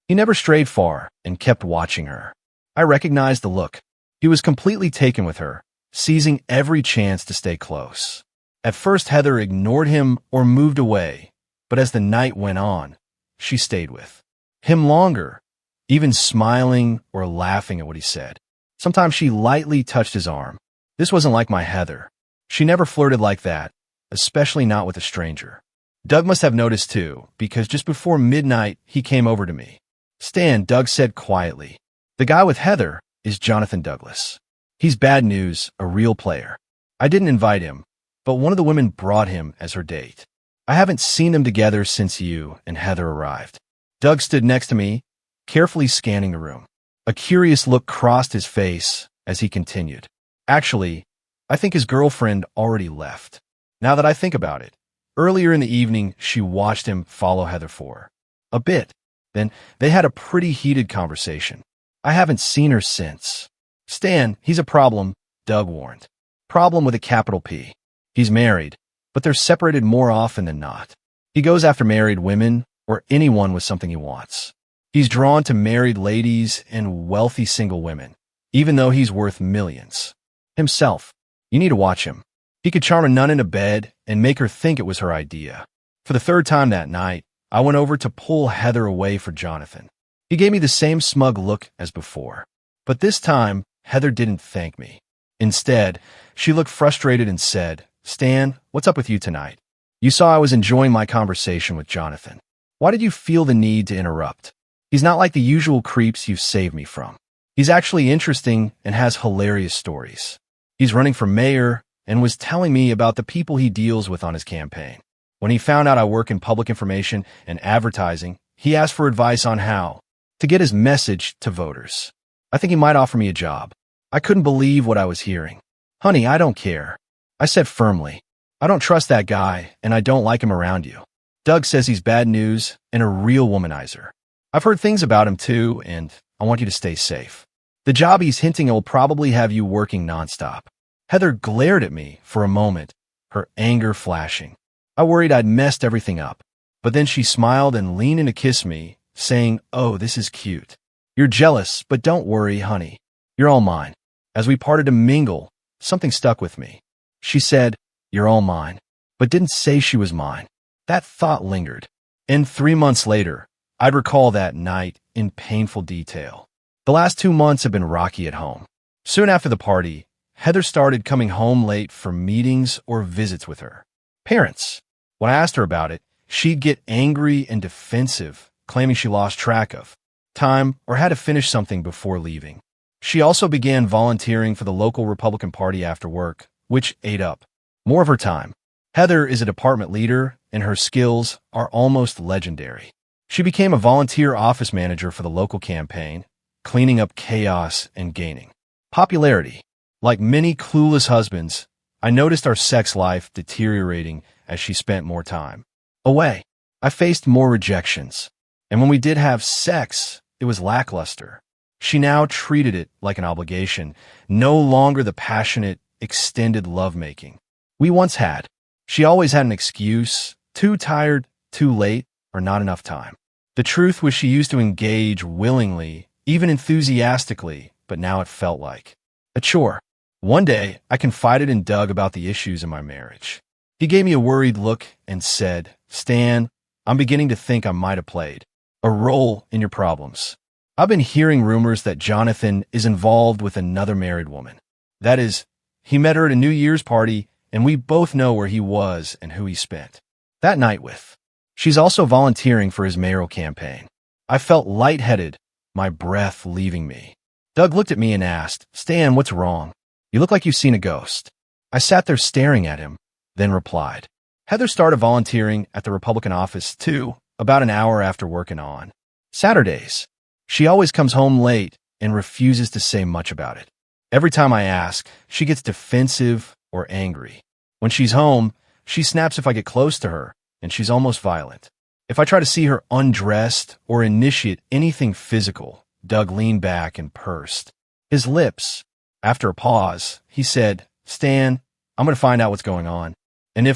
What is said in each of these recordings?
He never strayed far and kept watching her. I recognized the look. He was completely taken with her, seizing every chance to stay close. At first, Heather ignored him or moved away, but as the night went on, she stayed with him longer, even smiling or laughing at what he said. Sometimes she lightly touched his arm. This wasn't like my Heather. She never flirted like that, especially not with a stranger. Doug must have noticed too, because just before midnight, he came over to me. "Stan," Doug said quietly, "the guy with Heather is Jonathan Douglas. He's bad news, a real player. I didn't invite him, but one of the women brought him as her date. I haven't seen them together since you and Heather arrived." Doug stood next to me, carefully scanning the room. A curious look crossed his face as he continued. "Actually, I think his girlfriend already left. Now that I think about it, earlier in the evening, she watched him follow Heather for a bit. Then they had a pretty heated conversation. I haven't seen her since." "Stan, he's a problem," Doug warned. "Problem with a capital P. He's married, but they're separated more often than not. He goes after married women or anyone with something he wants. He's drawn to married ladies and wealthy single women, even though he's worth millions. Himself, you need to watch him. He could charm a nun into bed and make her think it was her idea." For the third time that night, I went over to pull Heather away for Jonathan. He gave me the same smug look as before. But this time, Heather didn't thank me. Instead, she looked frustrated and said, "Stan, what's up with you tonight? You saw I was enjoying my conversation with Jonathan. Why did you feel the need to interrupt? He's not like the usual creeps you've saved me from. He's actually interesting and has hilarious stories. He's running for mayor and was telling me about the people he deals with on his campaign. When he found out I work in public information and advertising, he asked for advice on how to get his message to voters. I think he might offer me a job." I couldn't believe what I was hearing. "Honey, I don't care," I said firmly. "I don't trust that guy, and I don't like him around you. Doug says he's bad news and a real womanizer. I've heard things about him too, and I want you to stay safe. The job he's hinting will probably have you working nonstop." Heather glared at me for a moment, her anger flashing. I worried I'd messed everything up, but then she smiled and leaned in to kiss me, saying, "Oh, this is cute. You're jealous, but don't worry, honey. You're all mine." As we parted to mingle, something stuck with me. She said, "You're all mine," but didn't say she was mine. That thought lingered. And 3 months later, I'd recall that night in painful detail. The last 2 months had been rocky at home. Soon after the party, Heather started coming home late for meetings or visits with her parents. When I asked her about it, she'd get angry and defensive, claiming she lost track of time or had to finish something before leaving. She also began volunteering for the local Republican Party after work, which ate up more of her time. Heather is a department leader, and her skills are almost legendary. She became a volunteer office manager for the local campaign, cleaning up chaos and gaining popularity. Like many clueless husbands, I noticed our sex life deteriorating as she spent more time away. I faced more rejections, and when we did have sex, it was lackluster. She now treated it like an obligation, no longer the passionate, extended lovemaking we once had. She always had an excuse: too tired, too late, or not enough time. The truth was she used to engage willingly, even enthusiastically, but now it felt like a chore. One day, I confided in Doug about the issues in my marriage. He gave me a worried look and said, "Stan, I'm beginning to think I might have played a role in your problems. I've been hearing rumors that Jonathan is involved with another married woman. That is, he met her at a New Year's party, and we both know where he was and who he spent that night with. She's also volunteering for his mayoral campaign." I felt lightheaded, my breath leaving me. Doug looked at me and asked, "Stan, what's wrong? You look like you've seen a ghost." I sat there staring at him, then replied, "Heather started volunteering at the Republican office too, about an hour after working on Saturdays. She always comes home late and refuses to say much about it. Every time I ask, she gets defensive or angry. When she's home, she snaps if I get close to her, and she's almost violent. If I try to see her undressed or initiate anything physical," Doug leaned back and pursed his lips. After a pause, he said, "Stan, I'm going to find out what's going on. And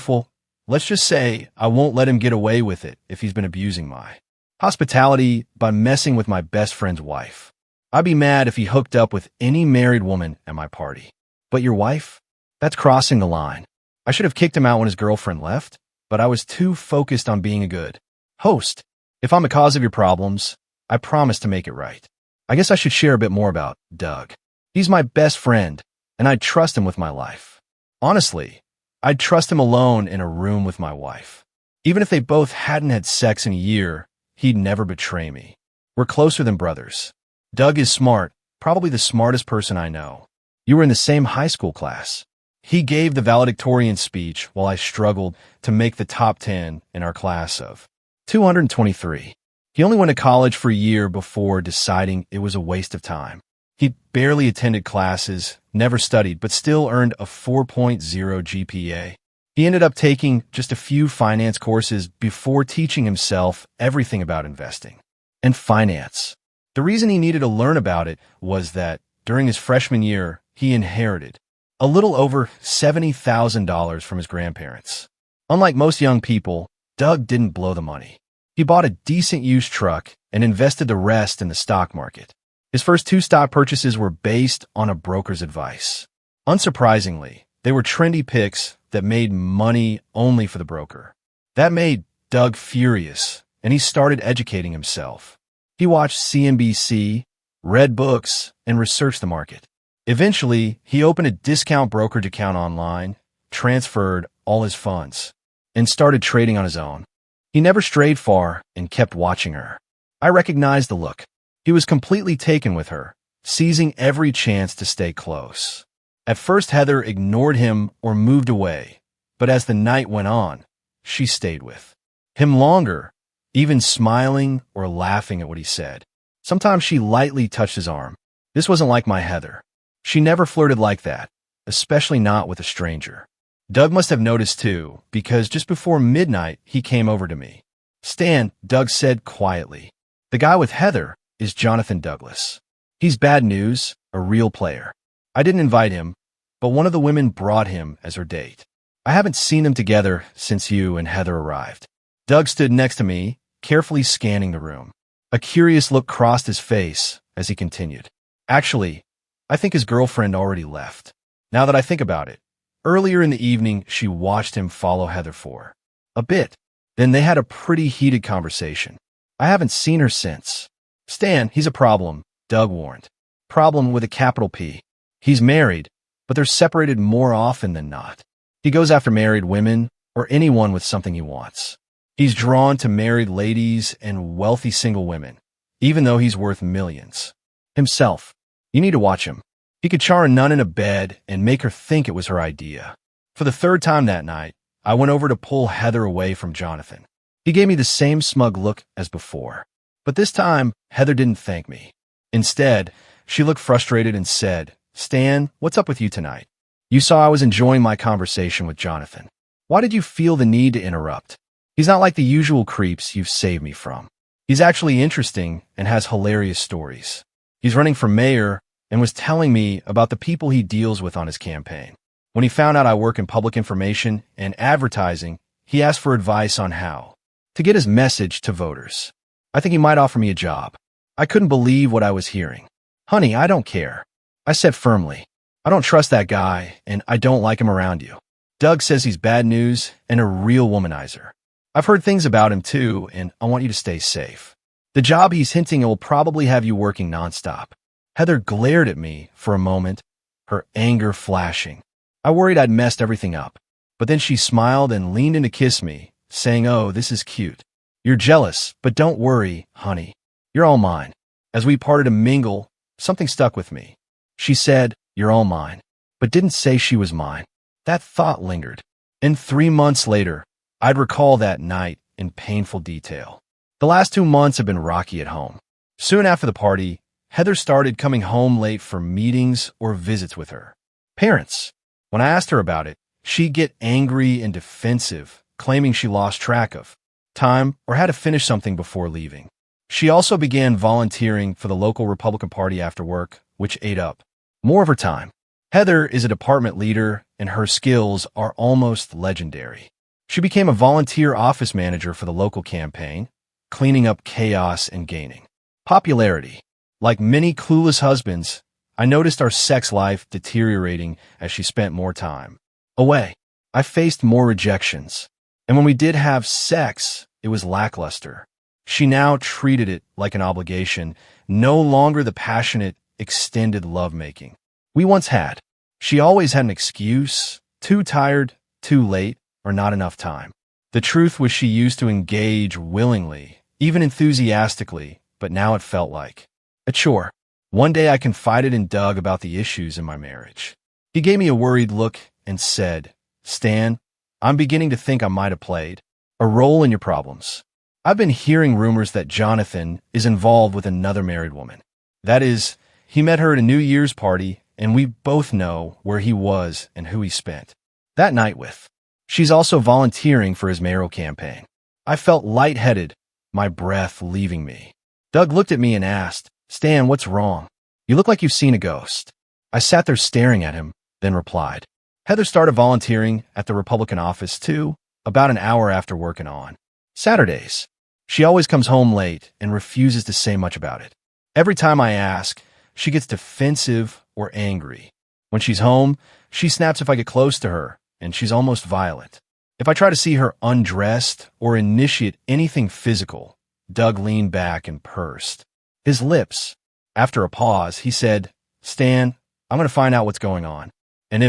let's just say I won't let him get away with it if he's been abusing my Hospitality by messing with my best friend's wife. I'd be mad if he hooked up with any married woman at my party. But your wife? That's crossing the line. I should have kicked him out when his girlfriend left, but I was too focused on being a good host. If I'm the cause of your problems, I promise to make it right. I guess I should share a bit more about Doug. He's my best friend, and I'd trust him with my life. Honestly, I'd trust him alone in a room with my wife. Even if they both hadn't had sex in a year, he'd never betray me. We're closer than brothers. Doug is smart, probably the smartest person I know. You were in the same high school class. He gave the valedictorian speech while I struggled to make the top 10 in our class of 223. He only went to college for a year before deciding it was a waste of time. He barely attended classes, never studied, but still earned a 4.0 GPA. He ended up taking just a few finance courses before teaching himself everything about investing and finance. The reason he needed to learn about it was that during his freshman year, he inherited a little over $70,000 from his grandparents. Unlike most young people, Doug didn't blow the money. He bought a decent used truck and invested the rest in the stock market. His first 2 stock purchases were based on a broker's advice. Unsurprisingly, they were trendy picks that made money only for the broker. That made Doug furious, and he started educating himself. He watched CNBC, read books, and researched the market. Eventually, he opened a discount brokerage account online, transferred all his funds, and started trading on his own. He never strayed far and kept watching her. I recognized the look. He was completely taken with her, seizing every chance to stay close. At first, Heather ignored him or moved away, but as the night went on, she stayed with him longer, even smiling or laughing at what he said. Sometimes she lightly touched his arm. This wasn't like my Heather. She never flirted like that, especially not with a stranger. Doug must have noticed too, because just before midnight, he came over to me. "Stan," Doug said quietly, "the guy with Heather is Jonathan Douglas. He's bad news, a real player. I didn't invite him, but one of the women brought him as her date. I haven't seen them together since you and Heather arrived." Doug stood next to me, carefully scanning the room. A curious look crossed his face as he continued. "Actually, I think his girlfriend already left. Now that I think about it, earlier in the evening, she watched him follow Heather for a bit. Then they had a pretty heated conversation. I haven't seen her since." "Stan, he's a problem," Doug warned. "Problem with a capital P. He's married, but they're separated more often than not. He goes after married women or anyone with something he wants. He's drawn to married ladies and wealthy single women, even though he's worth millions. Himself. You need to watch him. He could char a nun in a bed and make her think it was her idea." For the 3rd time that night, I went over to pull Heather away from Jonathan. He gave me the same smug look as before. But this time, Heather didn't thank me. Instead, she looked frustrated and said, "Stan, what's up with you tonight? You saw I was enjoying my conversation with Jonathan. Why did you feel the need to interrupt? He's not like the usual creeps you've saved me from. He's actually interesting and has hilarious stories. He's running for mayor and was telling me about the people he deals with on his campaign. When he found out I work in public information and advertising, he asked for advice on how to get his message to voters. I think he might offer me a job." I couldn't believe what I was hearing. "Honey, I don't care," I said firmly. "I don't trust that guy, and I don't like him around you. Doug says he's bad news and a real womanizer. I've heard things about him too, and I want you to stay safe. The job he's hinting will probably have you working nonstop." Heather glared at me for a moment, her anger flashing. I worried I'd messed everything up, but then she smiled and leaned in to kiss me, saying, "Oh, this is cute. You're jealous, but don't worry, honey. You're all mine." As we parted to mingle, something stuck with me. She said, "You're all mine," but didn't say she was mine. That thought lingered. And 3 months later, I'd recall that night in painful detail. The last 2 months had been rocky at home. Soon after the party, Heather started coming home late for meetings or visits with her parents. When I asked her about it, she'd get angry and defensive, claiming she lost track of time or had to finish something before leaving. She also began volunteering for the local Republican Party after work, which ate up more of her time. Heather is a department leader, and her skills are almost legendary. She became a volunteer office manager for the local campaign, cleaning up chaos and gaining popularity. Like many clueless husbands, I noticed our sex life deteriorating as she spent more time away. I faced more rejections, and when we did have sex, it was lackluster. She now treated it like an obligation, no longer the passionate, extended lovemaking we once had. She always had an excuse: too tired, too late, or not enough time. The truth was she used to engage willingly, even enthusiastically, but now it felt like a chore. One day I confided in Doug about the issues in my marriage. He gave me a worried look and said, "Stan, I'm beginning to think I might have played a role in your problems. I've been hearing rumors that Jonathan is involved with another married woman. That is, he met her at a New Year's party, and we both know where he was and who he spent that night with. She's also volunteering for his mayoral campaign." I felt lightheaded, my breath leaving me. Doug looked at me and asked, "Stan, what's wrong? You look like you've seen a ghost." I sat there staring at him, then replied, "Heather started volunteering at the Republican office too, about an hour after working on Saturdays. She always comes home late and refuses to say much about it. Every time I ask, she gets defensive or angry. When she's home, she snaps if I get close to her, and she's almost violent. If I try to see her undressed or initiate anything physical." Doug leaned back and pursed his lips. After a pause, he said, "Stan, I'm going to find out what's going on. And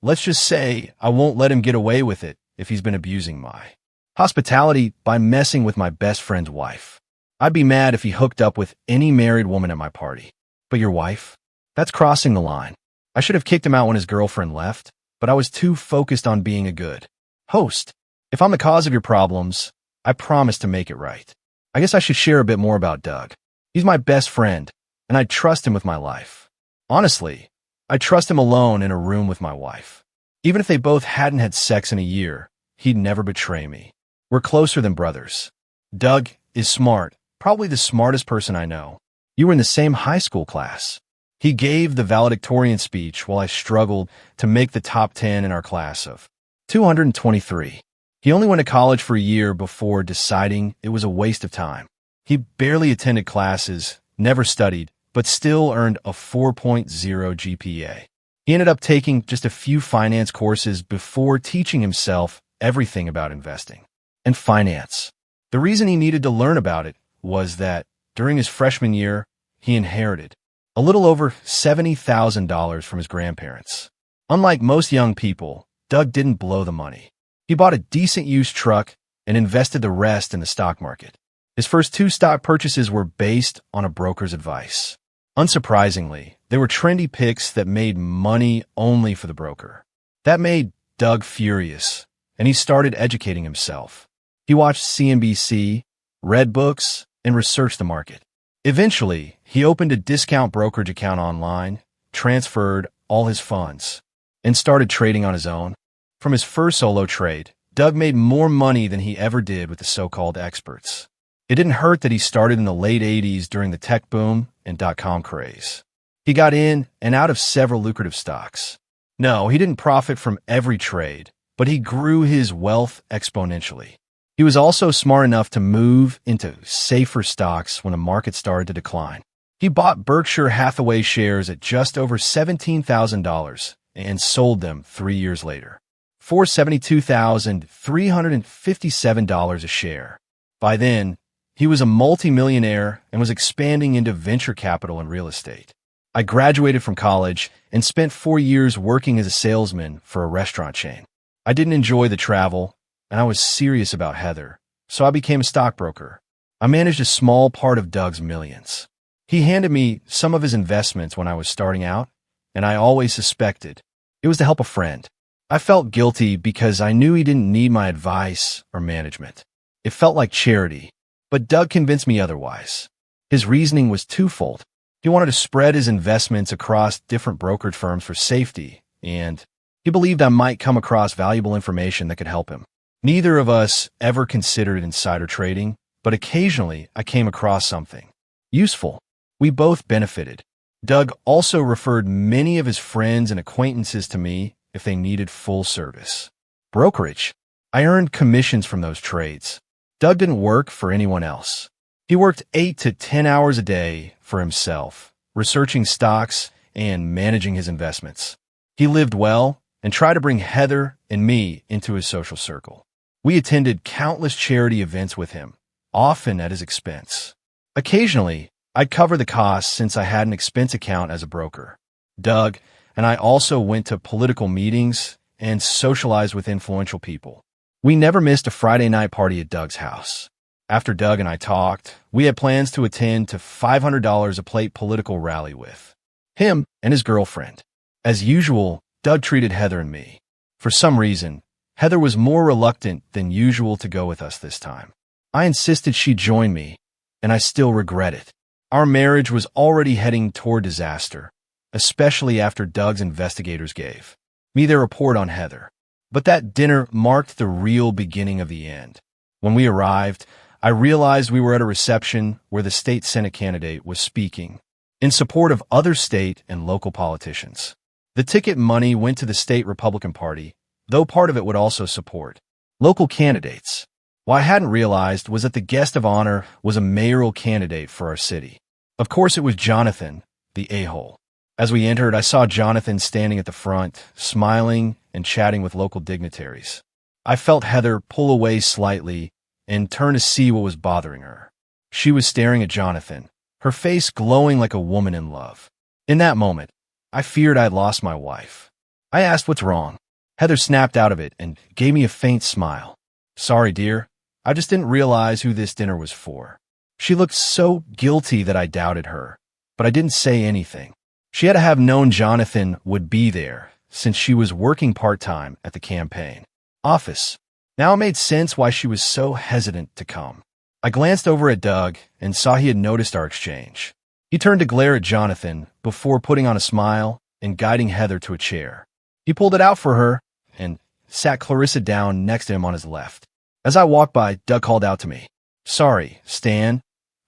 let's just say I won't let him get away with it if he's been abusing my hospitality by messing with my best friend's wife. I'd be mad if he hooked up with any married woman at my party. But your wife? That's crossing the line. I should have kicked him out when his girlfriend left, but I was too focused on being a good host. If I'm the cause of your problems, I promise to make it right. I guess I should share a bit more about Doug. He's my best friend, and I trust him with my life. Honestly, I trust him alone in a room with my wife. Even if they both hadn't had sex in a year, he'd never betray me. We're closer than brothers. Doug is smart, probably the smartest person I know. You were in the same high school class. He gave the valedictorian speech while I struggled to make the top 10 in our class of 223. He only went to college for a year before deciding it was a waste of time. He barely attended classes, never studied, but still earned a 4.0 GPA. He ended up taking just a few finance courses before teaching himself everything about investing and finance. The reason he needed to learn about it was that during his freshman year, he inherited a little over $70,000 from his grandparents. Unlike most young people, Doug didn't blow the money. He bought a decent used truck and invested the rest in the stock market. His first 2 stock purchases were based on a broker's advice. Unsurprisingly, they were trendy picks that made money only for the broker. That made Doug furious, and he started educating himself. He watched CNBC, read books, and researched the market. Eventually, he opened a discount brokerage account online, transferred all his funds, and started trading on his own. From his first solo trade, Doug made more money than he ever did with the so-called experts. It didn't hurt that he started in the late 80s during the tech boom and dot-com craze. He got in and out of several lucrative stocks. No, he didn't profit from every trade, but he grew his wealth exponentially. He was also smart enough to move into safer stocks when the market started to decline. He bought Berkshire Hathaway shares at just over $17,000 and sold them 3 years later for $72,357 a share. By then, he was a multimillionaire and was expanding into venture capital and real estate. I graduated from college and spent 4 years working as a salesman for a restaurant chain. I didn't enjoy the travel, and I was serious about Heather, so I became a stockbroker. I managed a small part of Doug's millions. He handed me some of his investments when I was starting out, and I always suspected it was to help a friend. I felt guilty because I knew he didn't need my advice or management. It felt like charity, but Doug convinced me otherwise. His reasoning was twofold. He wanted to spread his investments across different brokerage firms for safety, and he believed I might come across valuable information that could help him. Neither of us ever considered insider trading, but occasionally I came across something useful. We both benefited. Doug also referred many of his friends and acquaintances to me if they needed full service brokerage. I earned commissions from those trades. Doug didn't work for anyone else. He worked 8 to 10 hours a day for himself, researching stocks and managing his investments. He lived well and tried to bring Heather and me into his social circle. We attended countless charity events with him, often at his expense. Occasionally, I'd cover the costs since I had an expense account as a broker. Doug and I also went to political meetings and socialized with influential people. We never missed a Friday night party at Doug's house. After Doug and I talked, we had plans to attend to $500 a plate political rally with him and his girlfriend. As usual, Doug treated Heather and me. For some reason, Heather was more reluctant than usual to go with us this time. I insisted she join me, and I still regret it. Our marriage was already heading toward disaster, especially after Doug's investigators gave me their report on Heather. But that dinner marked the real beginning of the end. When we arrived, I realized we were at a reception where the state Senate candidate was speaking in support of other state and local politicians. The ticket money went to the state Republican Party, though part of it would also support local candidates. What I hadn't realized was that the guest of honor was a mayoral candidate for our city. Of course, it was Jonathan, the a-hole. As we entered, I saw Jonathan standing at the front, smiling and chatting with local dignitaries. I felt Heather pull away slightly and turn to see what was bothering her. She was staring at Jonathan, her face glowing like a woman in love. In that moment, I feared I had lost my wife. I asked what's wrong. Heather snapped out of it and gave me a faint smile. Sorry, dear. I just didn't realize who this dinner was for. She looked so guilty that I doubted her, but I didn't say anything. She had to have known Jonathan would be there, since she was working part-time at the campaign office. Now it made sense why she was so hesitant to come. I glanced over at Doug and saw he had noticed our exchange. He turned to glare at Jonathan before putting on a smile and guiding Heather to a chair. He pulled it out for her and sat Clarissa down next to him on his left. As I walked by, Doug called out to me, "Sorry, Stan.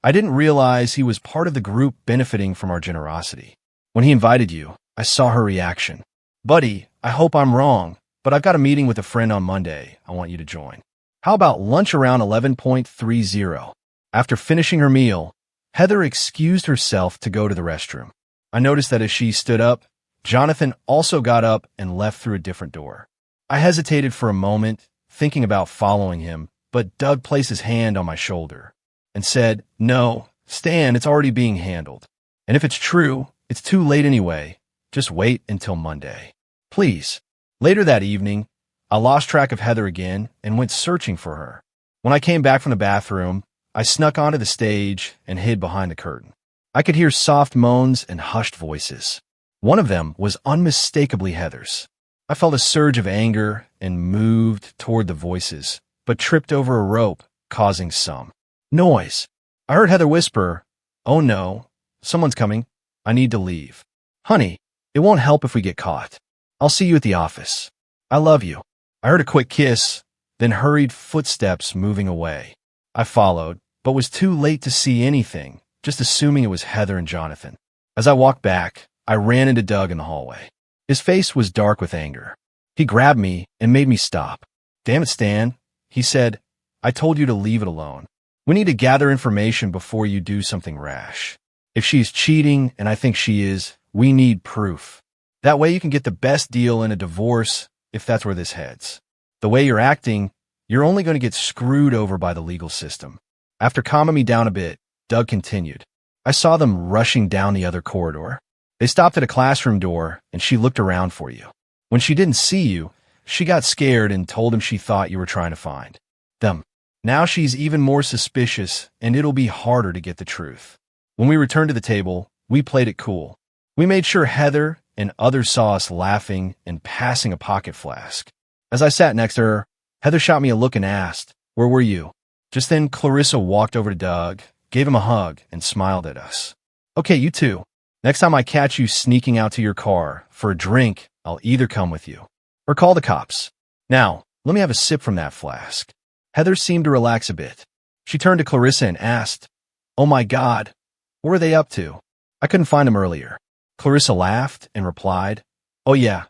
I didn't realize he was part of the group benefiting from our generosity. When he invited you, I saw her reaction. Buddy, I hope I'm wrong, but I've got a meeting with a friend on Monday I want you to join. How about lunch around 11:30? After finishing her meal, Heather excused herself to go to the restroom. I noticed that as she stood up, Jonathan also got up and left through a different door. I hesitated for a moment, thinking about following him, but Doug placed his hand on my shoulder and said, "No, Stan, it's already being handled. And if it's true, it's too late anyway. Just wait until Monday. Please." Later that evening, I lost track of Heather again and went searching for her. When I came back from the bathroom, I snuck onto the stage and hid behind the curtain. I could hear soft moans and hushed voices. One of them was unmistakably Heather's. I felt a surge of anger and moved toward the voices, but tripped over a rope, causing some noise. I heard Heather whisper, "Oh no, someone's coming. I need to leave. Honey, it won't help if we get caught. I'll see you at the office. I love you." I heard a quick kiss, then hurried footsteps moving away. I followed, but was too late to see anything, just assuming it was Heather and Jonathan. As I walked back, I ran into Doug in the hallway. His face was dark with anger. He grabbed me and made me stop. "Damn it, Stan," he said. "I told you to leave it alone. We need to gather information before you do something rash. If she's cheating, and I think she is, we need proof. That way you can get the best deal in a divorce if that's where this heads. The way you're acting, you're only going to get screwed over by the legal system." After calming me down a bit, Doug continued. "I saw them rushing down the other corridor. They stopped at a classroom door, and she looked around for you. When she didn't see you, she got scared and told him she thought you were trying to find them. Now she's even more suspicious, and it'll be harder to get the truth. When we returned to the table, we played it cool. We made sure Heather and others saw us laughing and passing a pocket flask. As I sat next to her, Heather shot me a look and asked, "Where were you?" Just then, Clarissa walked over to Doug, gave him a hug, and smiled at us. "Okay, you too. Next time I catch you sneaking out to your car for a drink, I'll either come with you or call the cops. Now, let me have a sip from that flask." Heather seemed to relax a bit. She turned to Clarissa and asked, "Oh my God, what were they up to? I couldn't find them earlier." Clarissa laughed and replied, "Oh yeah,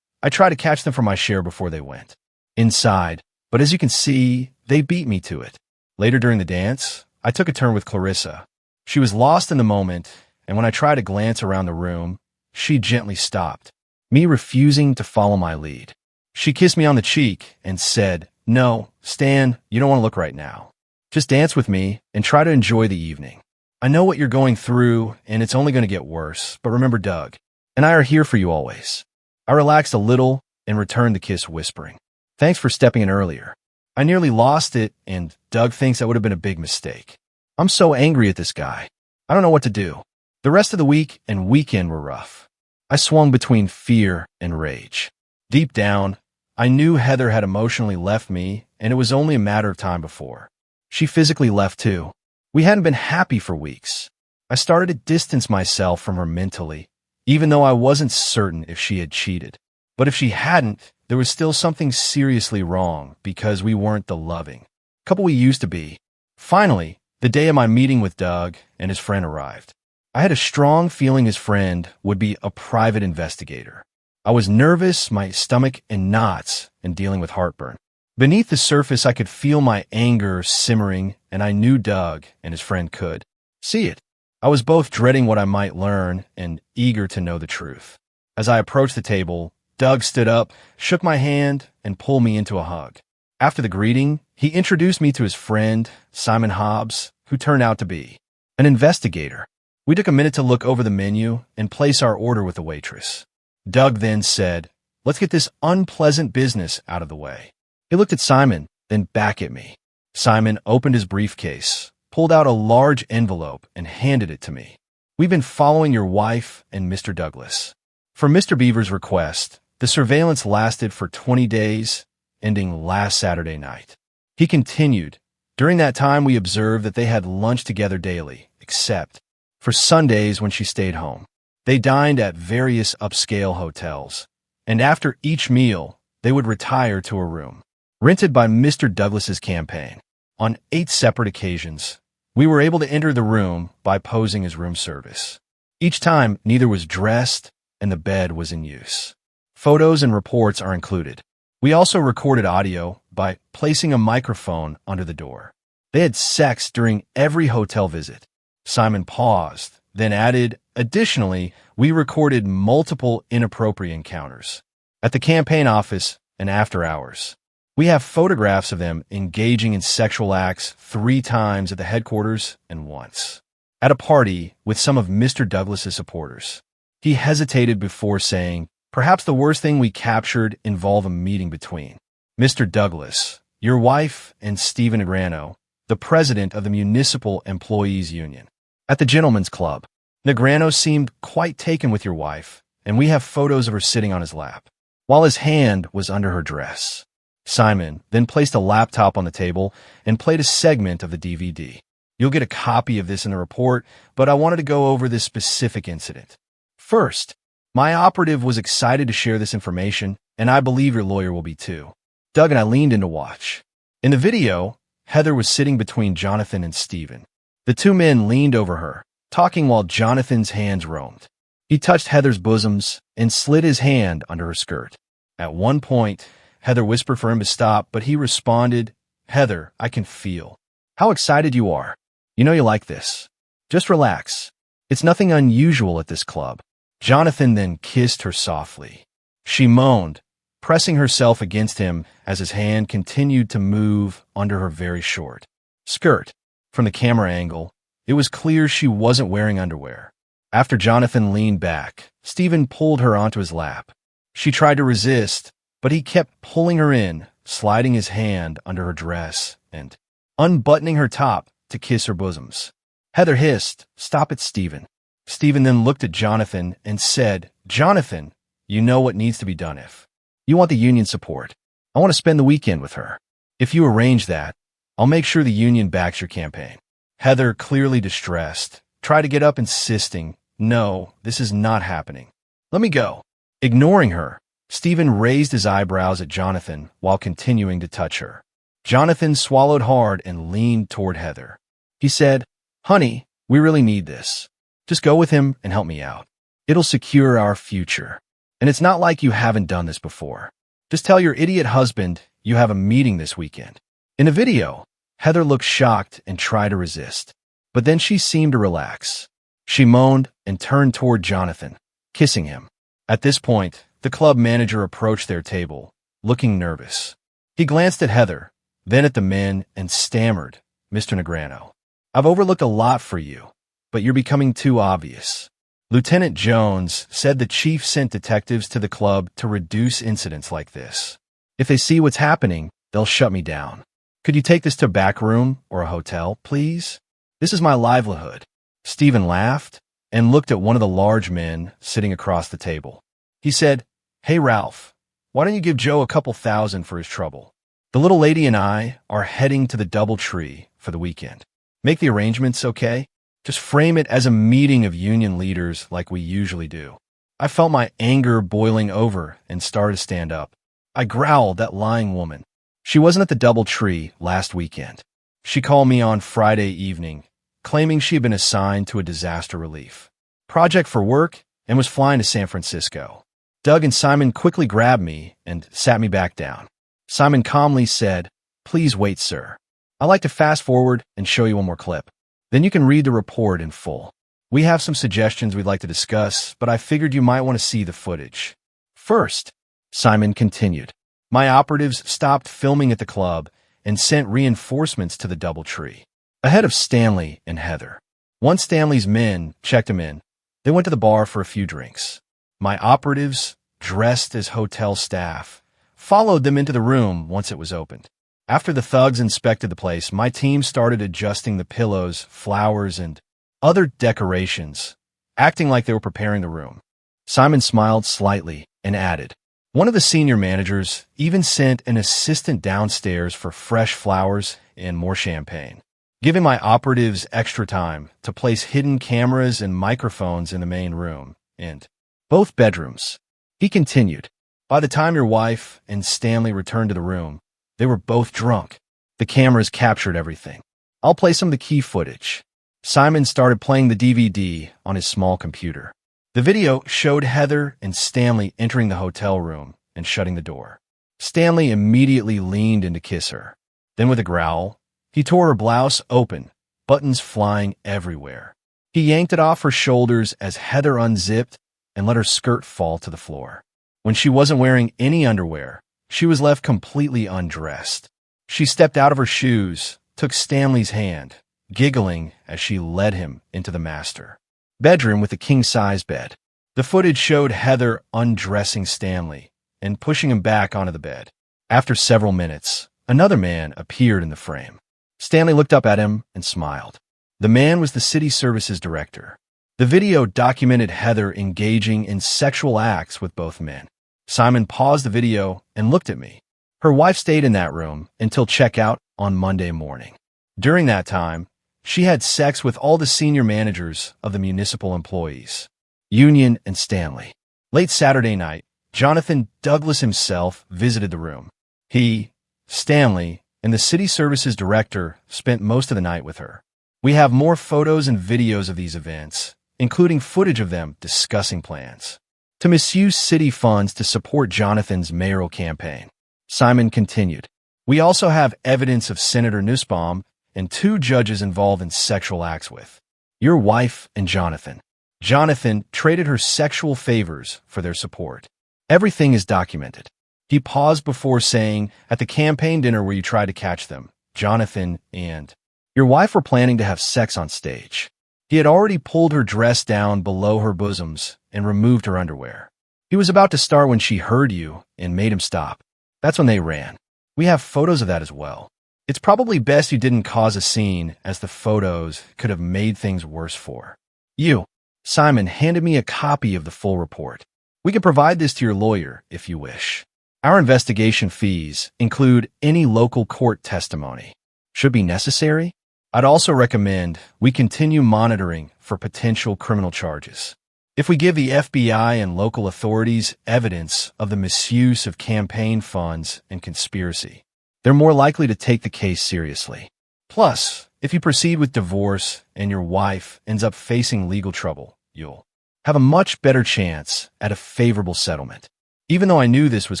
I tried to catch them for my share before they went inside, but as you can see, they beat me to it. Later during the dance, I took a turn with Clarissa. She was lost in the moment, and when I tried to glance around the room, she gently stopped, me refusing to follow my lead. She kissed me on the cheek and said, "No, Stan, you don't want to look right now. Just dance with me and try to enjoy the evening. I know what you're going through, and it's only going to get worse, but remember Doug and I are here for you always." I relaxed a little and returned the kiss, whispering, "Thanks for stepping in earlier. I nearly lost it, and Doug thinks that would have been a big mistake. I'm so angry at this guy. I don't know what to do." The rest of the week and weekend were rough. I swung between fear and rage. Deep down, I knew Heather had emotionally left me, and it was only a matter of time before she physically left too. We hadn't been happy for weeks. I started to distance myself from her mentally, even though I wasn't certain if she had cheated. But if she hadn't, there was still something seriously wrong because we weren't the loving couple we used to be. Finally, the day of my meeting with Doug and his friend arrived. I had a strong feeling his friend would be a private investigator. I was nervous, my stomach in knots, and dealing with heartburn. Beneath the surface, I could feel my anger simmering, and I knew Doug and his friend could see it. I was both dreading what I might learn and eager to know the truth. As I approached the table, Doug stood up, shook my hand, and pulled me into a hug. After the greeting, he introduced me to his friend, Simon Hobbs, who turned out to be an investigator. We took a minute to look over the menu and place our order with the waitress. Doug then said, "Let's get this unpleasant business out of the way." He looked at Simon, then back at me. Simon opened his briefcase, pulled out a large envelope, and handed it to me. "We've been following your wife and Mr. Douglas. For Mr. Beaver's request, the surveillance lasted for 20 days, ending last Saturday night." He continued, "During that time, we observed that they had lunch together daily, except for Sundays when she stayed home. They dined at various upscale hotels, and after each meal, they would retire to a room rented by Mr. Douglas's campaign. On 8 separate occasions, we were able to enter the room by posing as room service. Each time, neither was dressed and the bed was in use. Photos and reports are included. We also recorded audio by placing a microphone under the door. They had sex during every hotel visit." Simon paused, then added, "Additionally, we recorded multiple inappropriate encounters at the campaign office and after hours. We have photographs of them engaging in sexual acts 3 times at the headquarters and once at a party with some of Mr. Douglas's supporters." He hesitated before saying, "Perhaps the worst thing we captured involved a meeting between Mr. Douglas, your wife, and Stephen Negrano, the president of the Municipal Employees Union, at the Gentlemen's Club. Negrano seemed quite taken with your wife, and we have photos of her sitting on his lap, while his hand was under her dress." Simon then placed a laptop on the table and played a segment of the DVD. "You'll get a copy of this in the report, but I wanted to go over this specific incident. First, my operative was excited to share this information, and I believe your lawyer will be too." Doug and I leaned in to watch. In the video, Heather was sitting between Jonathan and Stephen. The 2 men leaned over her, talking while Jonathan's hands roamed. He touched Heather's bosoms and slid his hand under her skirt. At one point, Heather whispered for him to stop, but he responded, "Heather, I can feel how excited you are. You know you like this. Just relax. It's nothing unusual at this club." Jonathan then kissed her softly. She moaned, pressing herself against him as his hand continued to move under her very short skirt. From the camera angle, it was clear she wasn't wearing underwear. After Jonathan leaned back, Stephen pulled her onto his lap. She tried to resist, but he kept pulling her in, sliding his hand under her dress and unbuttoning her top to kiss her bosoms. Heather hissed, "Stop it, Stephen." Stephen then looked at Jonathan and said, "Jonathan, you know what needs to be done if you want the union support. I want to spend the weekend with her. If you arrange that, I'll make sure the union backs your campaign." Heather, clearly distressed, tried to get up, insisting, "No, this is not happening. Let me go." Ignoring her, Stephen raised his eyebrows at Jonathan while continuing to touch her. Jonathan swallowed hard and leaned toward Heather. He said, "Honey, we really need this. Just go with him and help me out. It'll secure our future. And it's not like you haven't done this before. Just tell your idiot husband you have a meeting this weekend." In the video, Heather looked shocked and tried to resist, but then she seemed to relax. She moaned and turned toward Jonathan, kissing him. At this point, the club manager approached their table, looking nervous. He glanced at Heather, then at the men, and stammered, "Mr. Negrano, I've overlooked a lot for you, but you're becoming too obvious." Lieutenant Jones said the chief sent detectives to the club to reduce incidents like this. "If they see what's happening, they'll shut me down. Could you take this to a back room or a hotel, please? This is my livelihood." Stephen laughed and looked at one of the large men sitting across the table. He said, "Hey, Ralph, why don't you give Joe a couple thousand for his trouble? The little lady and I are heading to the DoubleTree for the weekend. Make the arrangements, okay? Just frame it as a meeting of union leaders like we usually do." I felt my anger boiling over and started to stand up. I growled at that lying woman. She wasn't at the DoubleTree last weekend. She called me on Friday evening, claiming she had been assigned to a disaster relief project for work and was flying to San Francisco. Doug and Simon quickly grabbed me and sat me back down. Simon calmly said, "Please wait, sir. I'd like to fast forward and show you one more clip. Then you can read the report in full. We have some suggestions we'd like to discuss, but I figured you might want to see the footage." "First," Simon continued, "my operatives stopped filming at the club and sent reinforcements to the DoubleTree, ahead of Stanley and Heather. Once Stanley's men checked him in, they went to the bar for a few drinks. My operatives, dressed as hotel staff, followed them into the room once it was opened. After the thugs inspected the place, my team started adjusting the pillows, flowers, and other decorations, acting like they were preparing the room." Simon smiled slightly and added, "One of the senior managers even sent an assistant downstairs for fresh flowers and more champagne, giving my operatives extra time to place hidden cameras and microphones in the main room and both bedrooms." He continued, "By the time your wife and Stanley returned to the room, they were both drunk. The cameras captured everything. I'll play some of the key footage." Simon started playing the DVD on his small computer. The video showed Heather and Stanley entering the hotel room and shutting the door. Stanley immediately leaned in to kiss her. Then with a growl, he tore her blouse open, buttons flying everywhere. He yanked it off her shoulders as Heather unzipped and let her skirt fall to the floor. When she wasn't wearing any underwear, she was left completely undressed. She stepped out of her shoes, took Stanley's hand, giggling as she led him into the master bedroom with a king-size bed. The footage showed Heather undressing Stanley and pushing him back onto the bed. After several minutes, another man appeared in the frame. Stanley looked up at him and smiled. The man was the city services director. The video documented Heather engaging in sexual acts with both men. Simon paused the video and looked at me. Her wife stayed in that room until checkout on Monday morning. During that time, she had sex with all the senior managers of the municipal employees, Union and Stanley. Late Saturday night, Jonathan Douglas himself visited the room. He, Stanley, and the city services director spent most of the night with her. We have more photos and videos of these events, including footage of them discussing plans to misuse city funds to support Jonathan's mayoral campaign. Simon continued, "We also have evidence of Senator Nussbaum and 2 judges involved in sexual acts with your wife and Jonathan. Jonathan traded her sexual favors for their support. Everything is documented." He paused before saying, "At the campaign dinner where you tried to catch them, Jonathan and your wife were planning to have sex on stage. He had already pulled her dress down below her bosoms and removed her underwear. He was about to start when she heard you and made him stop. That's when they ran. We have photos of that as well. It's probably best you didn't cause a scene, as the photos could have made things worse for you." Simon handed me a copy of the full report. "We can provide this to your lawyer if you wish. Our investigation fees include any local court testimony. Should be necessary, I'd also recommend we continue monitoring for potential criminal charges. If we give the FBI and local authorities evidence of the misuse of campaign funds and conspiracy, they're more likely to take the case seriously. Plus, if you proceed with divorce and your wife ends up facing legal trouble, you'll have a much better chance at a favorable settlement." Even though I knew this was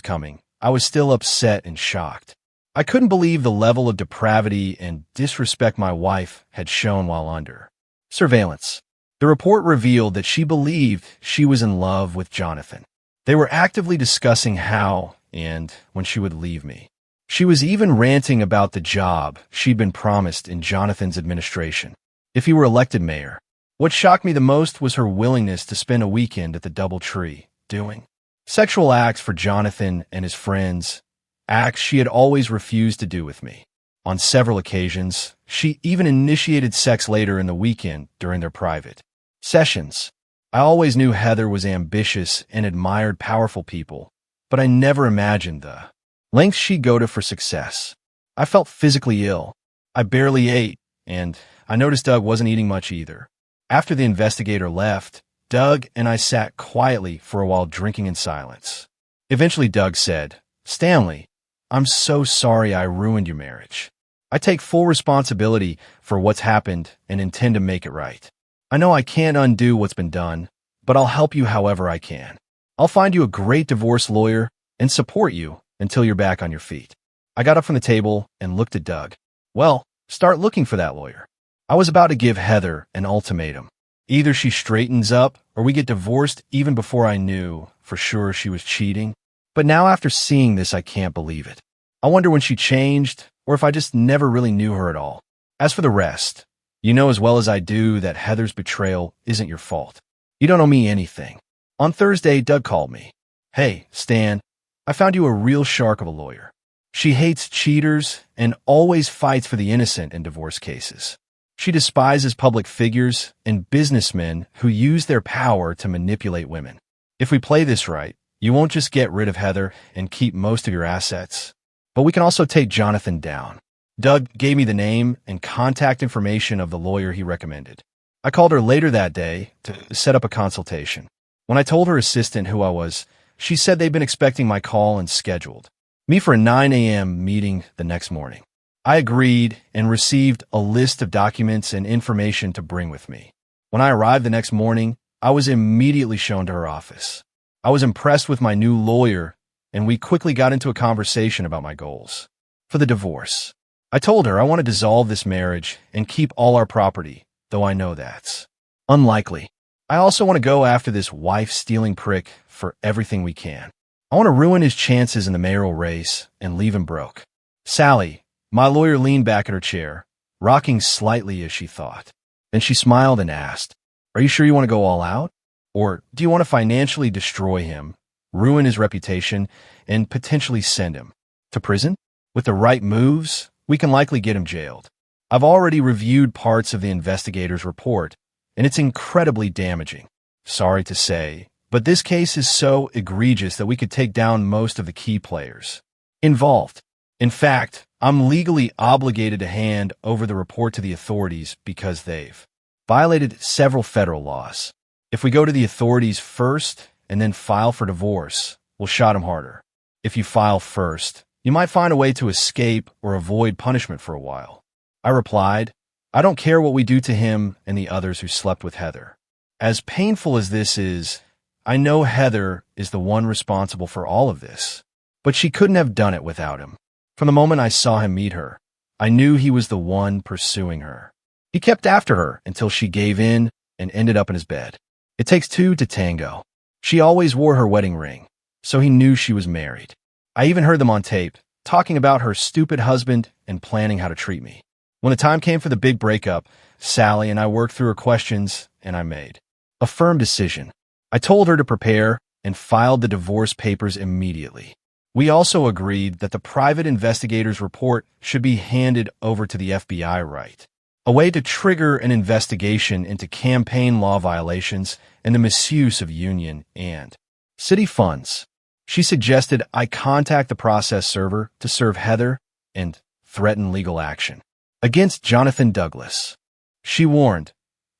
coming, I was still upset and shocked. I couldn't believe the level of depravity and disrespect my wife had shown while under surveillance. The report revealed that she believed she was in love with Jonathan. They were actively discussing how and when she would leave me. She was even ranting about the job she'd been promised in Jonathan's administration if he were elected mayor. What shocked me the most was her willingness to spend a weekend at the DoubleTree doing sexual acts for Jonathan and his friends, acts she had always refused to do with me. On several occasions, she even initiated sex later in the weekend during their private sessions. I always knew Heather was ambitious and admired powerful people, but I never imagined the lengths she'd go to for success. I felt physically ill. I barely ate, and I noticed Doug wasn't eating much either. After the investigator left, Doug and I sat quietly for a while drinking in silence. Eventually Doug said, "Stanley, I'm so sorry I ruined your marriage. I take full responsibility for what's happened and intend to make it right. I know I can't undo what's been done, but I'll help you however I can. I'll find you a great divorce lawyer and support you until you're back on your feet." I got up from the table and looked at Doug. "Well, start looking for that lawyer." I was about to give Heather an ultimatum. Either she straightens up or we get divorced even before I knew for sure she was cheating. But now after seeing this, I can't believe it. I wonder when she changed or if I just never really knew her at all. As for the rest, you know as well as I do that Heather's betrayal isn't your fault. You don't owe me anything. On Thursday, Doug called me. "Hey, Stan, I found you a real shark of a lawyer. She hates cheaters and always fights for the innocent in divorce cases. She despises public figures and businessmen who use their power to manipulate women. If we play this right, you won't just get rid of Heather and keep most of your assets, but we can also take Jonathan down." Doug gave me the name and contact information of the lawyer he recommended. I called her later that day to set up a consultation. When I told her assistant who I was, she said they'd been expecting my call and scheduled me for a 9 a.m. meeting the next morning. I agreed and received a list of documents and information to bring with me. When I arrived the next morning, I was immediately shown to her office. I was impressed with my new lawyer, and we quickly got into a conversation about my goals for the divorce. I told her I want to dissolve this marriage and keep all our property, though I know that's unlikely. I also want to go after this wife-stealing prick for everything we can. I want to ruin his chances in the mayoral race and leave him broke. Sally, my lawyer, leaned back in her chair, rocking slightly as she thought. Then she smiled and asked, "Are you sure you want to go all out? Or do you want to financially destroy him, ruin his reputation, and potentially send him to prison? With the right moves, we can likely get him jailed. I've already reviewed parts of the investigator's report, and it's incredibly damaging. Sorry to say, but this case is so egregious that we could take down most of the key players involved. In fact, I'm legally obligated to hand over the report to the authorities because they've violated several federal laws. If we go to the authorities first and then file for divorce, we'll shot him harder. If you file first, you might find a way to escape or avoid punishment for a while." I replied, "I don't care what we do to him and the others who slept with Heather. As painful as this is, I know Heather is the one responsible for all of this, but she couldn't have done it without him. From the moment I saw him meet her, I knew he was the one pursuing her. He kept after her until she gave in and ended up in his bed. It takes two to tango. She always wore her wedding ring, so he knew she was married. I even heard them on tape, talking about her stupid husband and planning how to treat me. When the time came for the big breakup, Sally and I worked through her questions, and I made a firm decision. I told her to prepare and filed the divorce papers immediately. We also agreed that the private investigator's report should be handed over to the FBI, right? A way to trigger an investigation into campaign law violations and the misuse of union and city funds. She suggested I contact the process server to serve Heather and threaten legal action against Jonathan Douglas. She warned,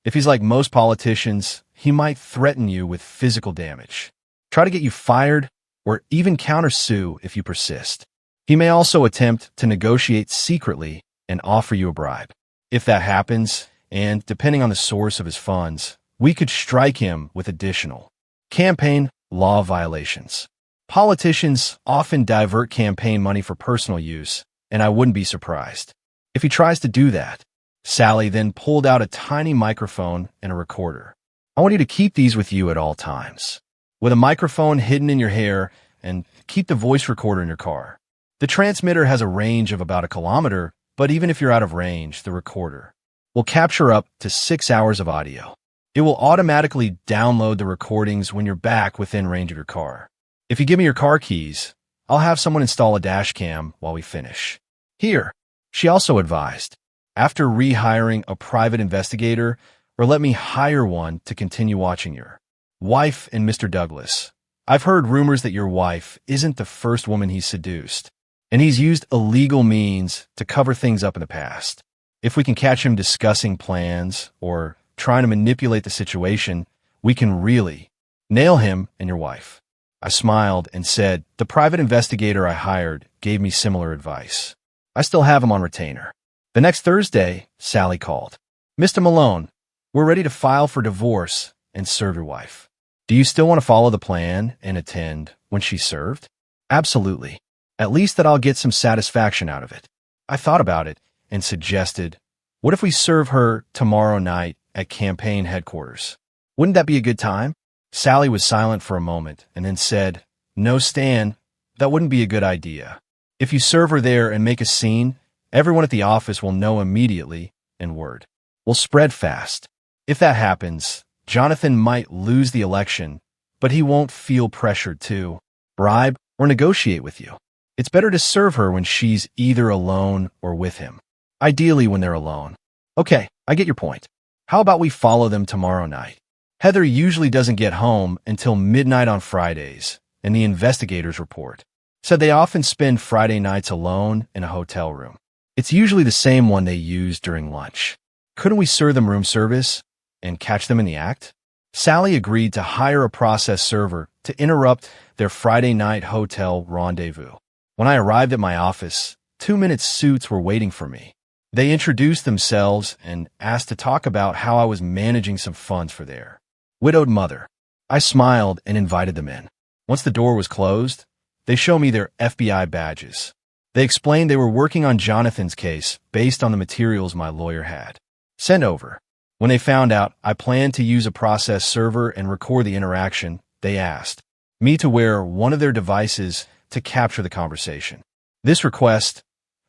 if he's like most politicians, he might threaten you with physical damage, try to get you fired, or even countersue if you persist. He may also attempt to negotiate secretly and offer you a bribe. If that happens, and depending on the source of his funds, we could strike him with additional campaign law violations. Politicians often divert campaign money for personal use, and I wouldn't be surprised if he tries to do that. Sally then pulled out a tiny microphone and a recorder. I want you to keep these with you at all times, with a microphone hidden in your hair, and keep the voice recorder in your car. The transmitter has a range of about 1 kilometer, but even if you're out of range, the recorder will capture up to 6 hours of audio. It will automatically download the recordings when you're back within range of your car. If you give me your car keys, I'll have someone install a dash cam while we finish. Here, she also advised, after rehiring a private investigator, or let me hire one to continue watching your wife and Mr. Douglas. I've heard rumors that your wife isn't the first woman he's seduced, and he's used illegal means to cover things up in the past. If we can catch him discussing plans or trying to manipulate the situation, we can really nail him and your wife. I smiled and said, the private investigator I hired gave me similar advice. I still have him on retainer. The next Thursday, Sally called. Mr. Malone, we're ready to file for divorce and serve your wife. Do you still want to follow the plan and attend when she's served? Absolutely. At least that I'll get some satisfaction out of it. I thought about it and suggested, what if we serve her tomorrow night at campaign headquarters? Wouldn't that be a good time? Sally was silent for a moment and then said, no, Stan, that wouldn't be a good idea. If you serve her there and make a scene, everyone at the office will know immediately, and word will spread fast. If that happens, Jonathan might lose the election, but he won't feel pressured to bribe or negotiate with you. It's better to serve her when she's either alone or with him. Ideally when they're alone. Okay, I get your point. How about we follow them tomorrow night? Heather usually doesn't get home until midnight on Fridays, and the investigators report said they often spend Friday nights alone in a hotel room. It's usually the same one they use during lunch. Couldn't we serve them room service and catch them in the act? Sally agreed to hire a process server to interrupt their Friday night hotel rendezvous. When I arrived at my office, 2-minute suits were waiting for me. They introduced themselves and asked to talk about how I was managing some funds for their widowed mother. I smiled and invited them in. Once the door was closed, they showed me their FBI badges. They explained they were working on Jonathan's case based on the materials my lawyer had sent over. When they found out I planned to use a process server and record the interaction, they asked me to wear one of their devices to capture the conversation. This request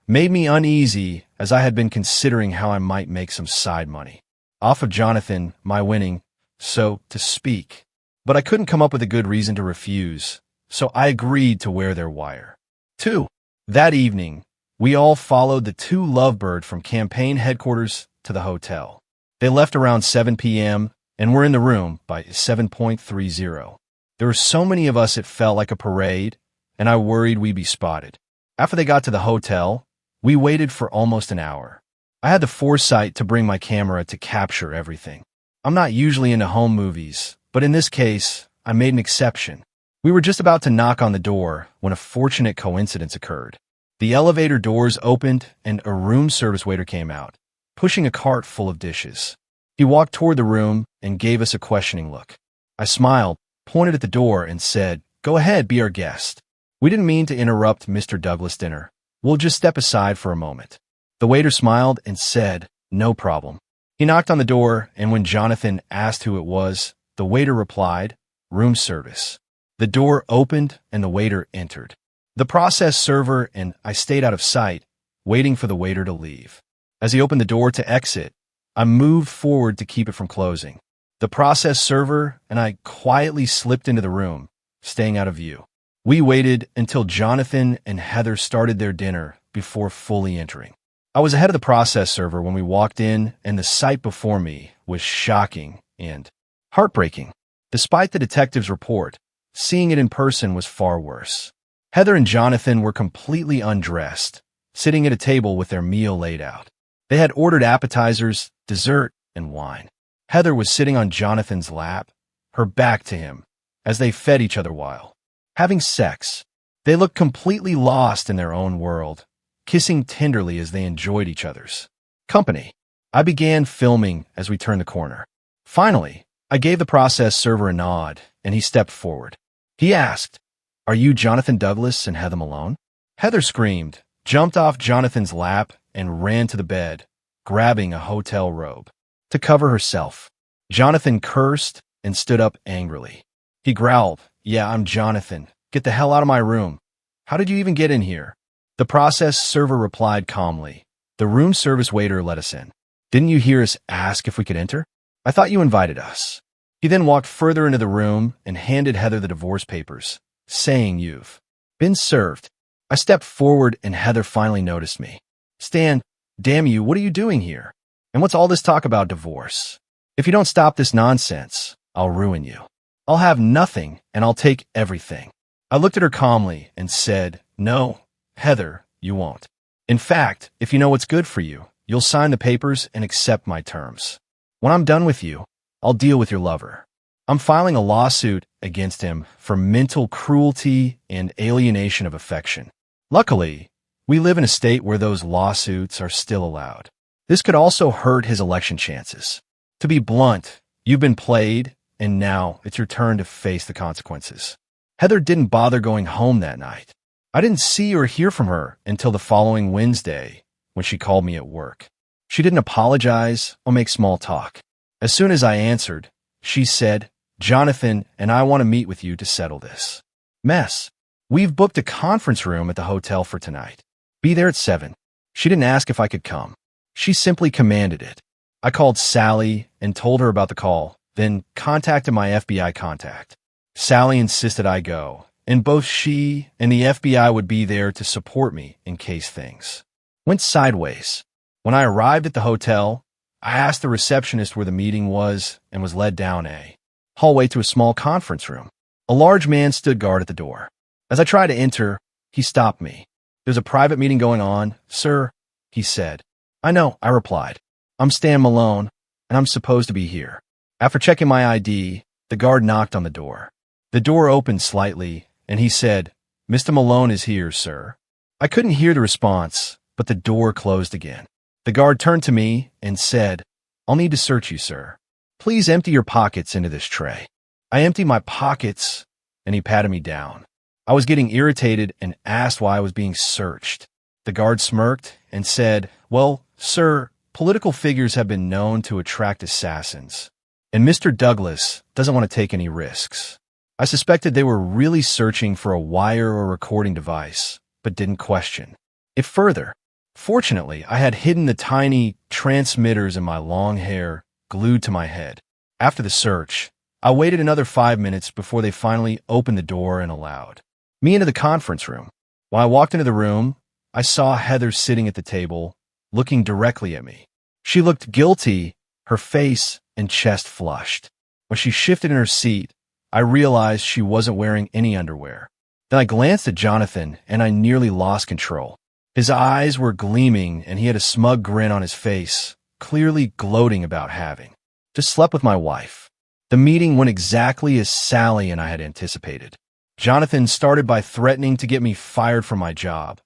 made me uneasy as I had been considering how I might make some side money off of Jonathan, my winning, so to speak. But I couldn't come up with a good reason to refuse, so I agreed to wear their wire. 2. That evening, we all followed the 2 Lovebird from campaign headquarters to the hotel. They left around 7 p.m. and were in the room by 7:30. There were so many of us it felt like a parade, and I worried we'd be spotted. After they got to the hotel, we waited for almost an hour. I had the foresight to bring my camera to capture everything. I'm not usually into home movies, but in this case, I made an exception. We were just about to knock on the door when a fortunate coincidence occurred. The elevator doors opened and a room service waiter came out, pushing a cart full of dishes. He walked toward the room and gave us a questioning look. I smiled, pointed at the door, and said, "Go ahead, be our guest. We didn't mean to interrupt Mr. Douglas' dinner. We'll just step aside for a moment." The waiter smiled and said, "No problem." He knocked on the door, and when Jonathan asked who it was, the waiter replied, "Room service." The door opened and the waiter entered. The process server and I stayed out of sight, waiting for the waiter to leave. As he opened the door to exit, I moved forward to keep it from closing. The process server and I quietly slipped into the room, staying out of view. We waited until Jonathan and Heather started their dinner before fully entering. I was ahead of the process server when we walked in, and the sight before me was shocking and heartbreaking. Despite the detective's report, seeing it in person was far worse. Heather and Jonathan were completely undressed, sitting at a table with their meal laid out. They had ordered appetizers, dessert, and wine. Heather was sitting on Jonathan's lap, her back to him, as they fed each other while having sex. They looked completely lost in their own world, kissing tenderly as they enjoyed each other's company. I began filming as we turned the corner. Finally, I gave the process server a nod, and he stepped forward. He asked, "Are you Jonathan Douglas and Heather Malone?" Heather screamed, jumped off Jonathan's lap and ran to the bed, grabbing a hotel robe to cover herself. Jonathan cursed and stood up angrily. He growled, "Yeah, I'm Jonathan. Get the hell out of my room. How did you even get in here?" The process server replied calmly, "The room service waiter let us in. Didn't you hear us ask if we could enter? I thought you invited us." He then walked further into the room and handed Heather the divorce papers, saying, "You've been served." I stepped forward and Heather finally noticed me. "Stan, damn you, what are you doing here? And what's all this talk about divorce? If you don't stop this nonsense, I'll ruin you. I'll have nothing and I'll take everything." I looked at her calmly and said, "No, Heather, you won't. In fact, if you know what's good for you, you'll sign the papers and accept my terms. When I'm done with you, I'll deal with your lover. I'm filing a lawsuit against him for mental cruelty and alienation of affection." Luckily, we live in a state where those lawsuits are still allowed. This could also hurt his election chances. To be blunt, you've been played, and now it's your turn to face the consequences. Heather didn't bother going home that night. I didn't see or hear from her until the following Wednesday when she called me at work. She didn't apologize or make small talk. As soon as I answered, she said, "Jonathan and I want to meet with you to settle this mess. We've booked a conference room at the hotel for tonight. Be there at 7. She didn't ask if I could come. She simply commanded it. I called Sally and told her about the call, then contacted my FBI contact. Sally insisted I go, and both she and the FBI would be there to support me in case things went sideways. When I arrived at the hotel, I asked the receptionist where the meeting was and was led down a hallway to a small conference room. A large man stood guard at the door. As I tried to enter, he stopped me. "There's a private meeting going on, sir," he said. "I know," I replied. "I'm Stan Malone, and I'm supposed to be here." After checking my ID, the guard knocked on the door. The door opened slightly, and he said, "Mr. Malone is here, sir." I couldn't hear the response, but the door closed again. The guard turned to me and said, "I'll need to search you, sir. Please empty your pockets into this tray." I emptied my pockets, and he patted me down. I was getting irritated and asked why I was being searched. The guard smirked and said, "Well, sir, political figures have been known to attract assassins, and Mr. Douglas doesn't want to take any risks." I suspected they were really searching for a wire or recording device, but didn't question it further. Fortunately, I had hidden the tiny transmitters in my long hair glued to my head. After the search, I waited another 5 minutes before they finally opened the door and allowed me into the conference room. When I walked into the room, I saw Heather sitting at the table, looking directly at me. She looked guilty, her face and chest flushed. When she shifted in her seat, I realized she wasn't wearing any underwear. Then I glanced at Jonathan, and I nearly lost control. His eyes were gleaming, and he had a smug grin on his face, clearly gloating about having just slept with my wife. The meeting went exactly as Sally and I had anticipated. Jonathan started by threatening to get me fired from my job,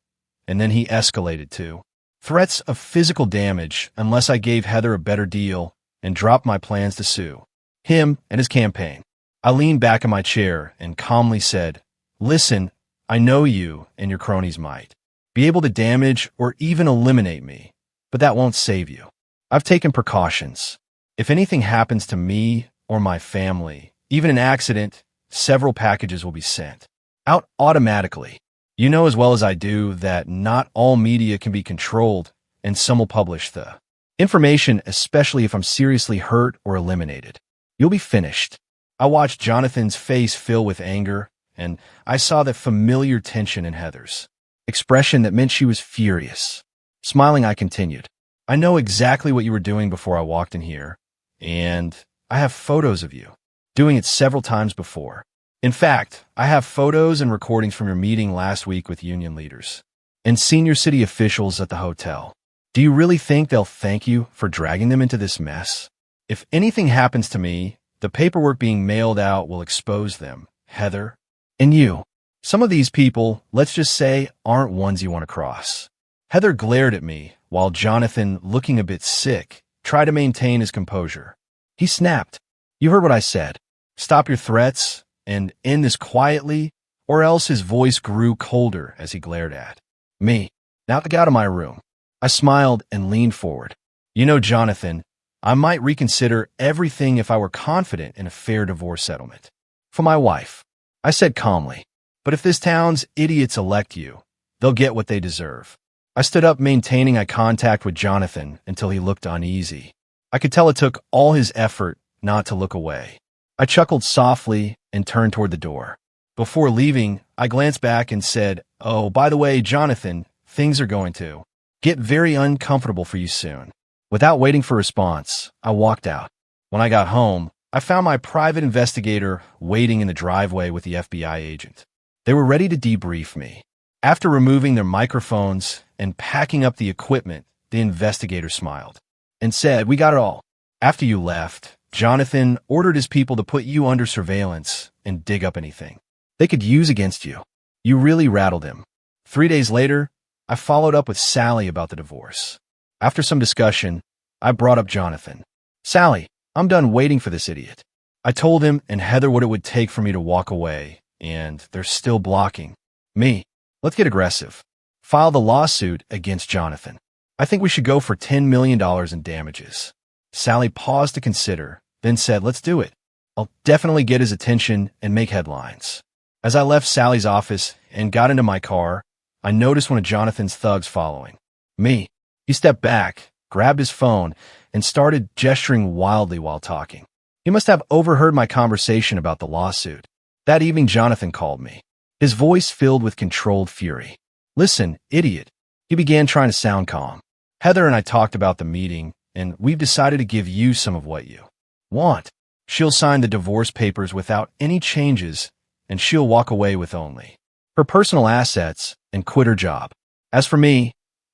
and then he escalated to threats of physical damage unless I gave Heather a better deal and dropped my plans to sue him and his campaign. I leaned back in my chair and calmly said, "Listen, I know you and your cronies might be able to damage or even eliminate me, but that won't save you. I've taken precautions. If anything happens to me or my family, even an accident, several packages will be sent out automatically. You know as well as I do that not all media can be controlled, and some will publish the information, especially if I'm seriously hurt or eliminated. You'll be finished." I watched Jonathan's face fill with anger, and I saw that familiar tension in Heather's expression that meant she was furious. Smiling, I continued, "I know exactly what you were doing before I walked in here, and I have photos of you doing it several times before. In fact, I have photos and recordings from your meeting last week with union leaders and senior city officials at the hotel. Do you really think they'll thank you for dragging them into this mess? If anything happens to me, the paperwork being mailed out will expose them, Heather, and you. Some of these people, let's just say, aren't ones you want to cross." Heather glared at me, while Jonathan, looking a bit sick, tried to maintain his composure. He snapped, "You heard what I said. Stop your threats and end this quietly," or else his voice grew colder as he glared at me. Now I got out of my room. I smiled and leaned forward. You know, Jonathan, I might reconsider everything if I were confident in a fair divorce settlement. For my wife, I said calmly, but if this town's idiots elect you, they'll get what they deserve. I stood up, maintaining eye contact with Jonathan until he looked uneasy. I could tell it took all his effort not to look away. I chuckled softly and turned toward the door. Before leaving, I glanced back and said, "Oh, by the way, Jonathan, things are going to get very uncomfortable for you soon." Without waiting for a response, I walked out. When I got home, I found my private investigator waiting in the driveway with the FBI agent. They were ready to debrief me. After removing their microphones and packing up the equipment, the investigator smiled and said, "We got it all. After you left, Jonathan ordered his people to put you under surveillance and dig up anything they could use against you. You really rattled him." 3 days later, I followed up with Sally about the divorce. After some discussion, I brought up Jonathan. "Sally, I'm done waiting for this idiot." I told him and Heather what it would take for me to walk away, and they're still blocking me. Let's get aggressive. File the lawsuit against Jonathan. I think we should go for $10 million in damages. Sally paused to consider, then said, "Let's do it. I'll definitely get his attention and make headlines." As I left Sally's office and got into my car, I noticed one of Jonathan's thugs following me. He stepped back, grabbed his phone, and started gesturing wildly while talking. He must have overheard my conversation about the lawsuit. That evening, Jonathan called me, his voice filled with controlled fury. "Listen, idiot," he began, trying to sound calm. "Heather and I talked about the meeting, and we've decided to give you some of what you want. She'll sign the divorce papers without any changes, and she'll walk away with only her personal assets and quit her job. As for me,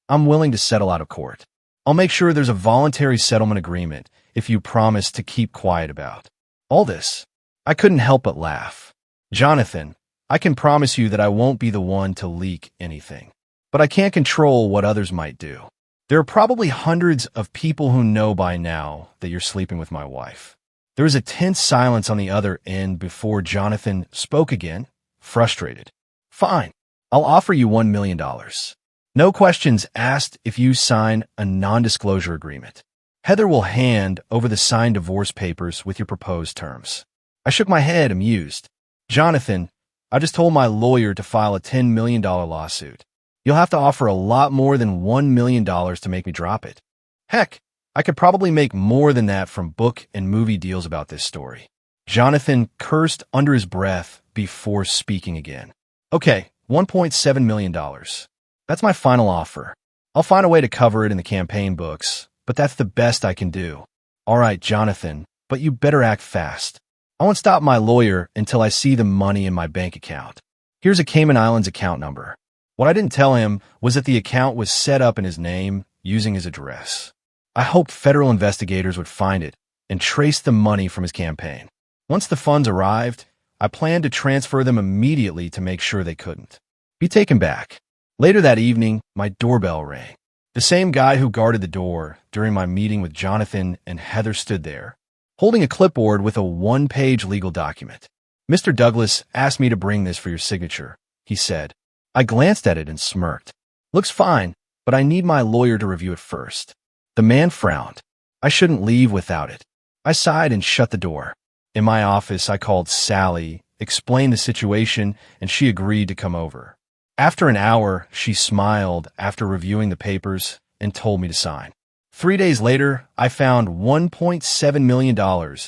I'm willing to settle out of court. I'll make sure there's a voluntary settlement agreement if you promise to keep quiet about all this." I couldn't help but laugh. "Jonathan, I can promise you that I won't be the one to leak anything, but I can't control what others might do. There are probably hundreds of people who know by now that you're sleeping with my wife." There was a tense silence on the other end before Jonathan spoke again, frustrated. "Fine, I'll offer you $1 million. No questions asked if you sign a non-disclosure agreement. Heather will hand over the signed divorce papers with your proposed terms." I shook my head, amused. "Jonathan, I just told my lawyer to file a $10 million lawsuit. You'll have to offer a lot more than $1 million to make me drop it. Heck, I could probably make more than that from book and movie deals about this story." Jonathan cursed under his breath before speaking again. "Okay, $1.7 million. That's my final offer. I'll find a way to cover it in the campaign books, but that's the best I can do." "All right, Jonathan, but you better act fast. I won't stop my lawyer until I see the money in my bank account. Here's a Cayman Islands account number." What I didn't tell him was that the account was set up in his name using his address. I hoped federal investigators would find it and trace the money from his campaign. Once the funds arrived, I planned to transfer them immediately to make sure they couldn't be taken back. Later that evening, my doorbell rang. The same guy who guarded the door during my meeting with Jonathan and Heather stood there, holding a clipboard with a one-page legal document. "Mr. Douglas asked me to bring this for your signature," he said. I glanced at it and smirked. "Looks fine, but I need my lawyer to review it first." The man frowned. I shouldn't leave without it. I sighed and shut the door. In my office, I called Sally, explained the situation, and she agreed to come over. After an hour, she smiled after reviewing the papers and told me to sign. 3 days later, I found $1.7 million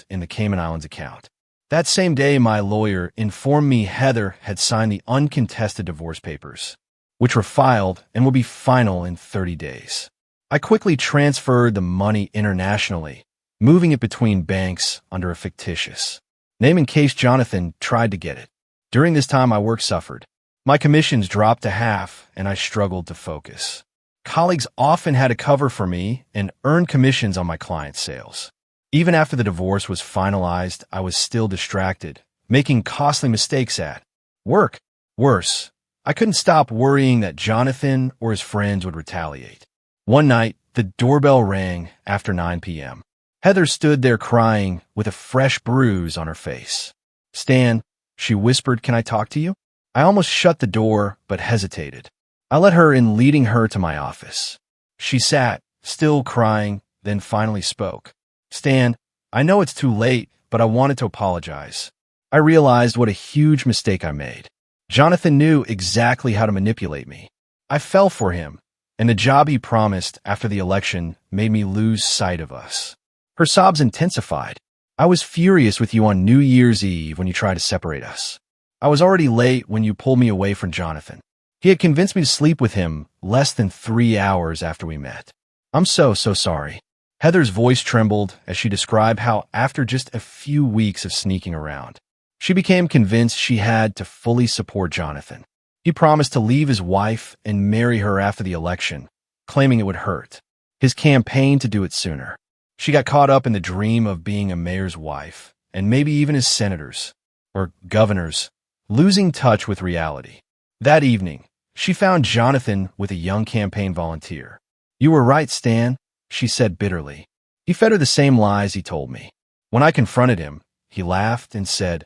in the Cayman Islands account. That same day, my lawyer informed me Heather had signed the uncontested divorce papers, which were filed and will be final in 30 days. I quickly transferred the money internationally, moving it between banks under a fictitious name in case Jonathan tried to get it. During this time, my work suffered. My commissions dropped to half, and I struggled to focus. Colleagues often had to cover for me and earn commissions on my clients' sales. Even after the divorce was finalized, I was still distracted, making costly mistakes at work. Worse, I couldn't stop worrying that Jonathan or his friends would retaliate. One night, the doorbell rang after 9 p.m. Heather stood there crying with a fresh bruise on her face. "Stan," she whispered, "can I talk to you?" I almost shut the door, but hesitated. I let her in, leading her to my office. She sat, still crying, then finally spoke. Stan, I know it's too late, but I wanted to apologize. I realized what a huge mistake I made. Jonathan knew exactly how to manipulate me. I fell for him, and the job he promised after the election made me lose sight of us. Her sobs intensified. I was furious with you on New Year's Eve when you tried to separate us. I was already late when you pulled me away from Jonathan. He had convinced me to sleep with him less than 3 hours after we met. I'm so sorry. Heather's voice trembled as she described how, after just a few weeks of sneaking around, she became convinced she had to fully support Jonathan. He promised to leave his wife and marry her after the election, claiming it would hurt his campaign to do it sooner. She got caught up in the dream of being a mayor's wife, and maybe even his senators, or governors, losing touch with reality. That evening, she found Jonathan with a young campaign volunteer. You were right, Stan, she said bitterly. He fed her the same lies he told me. When I confronted him, he laughed and said,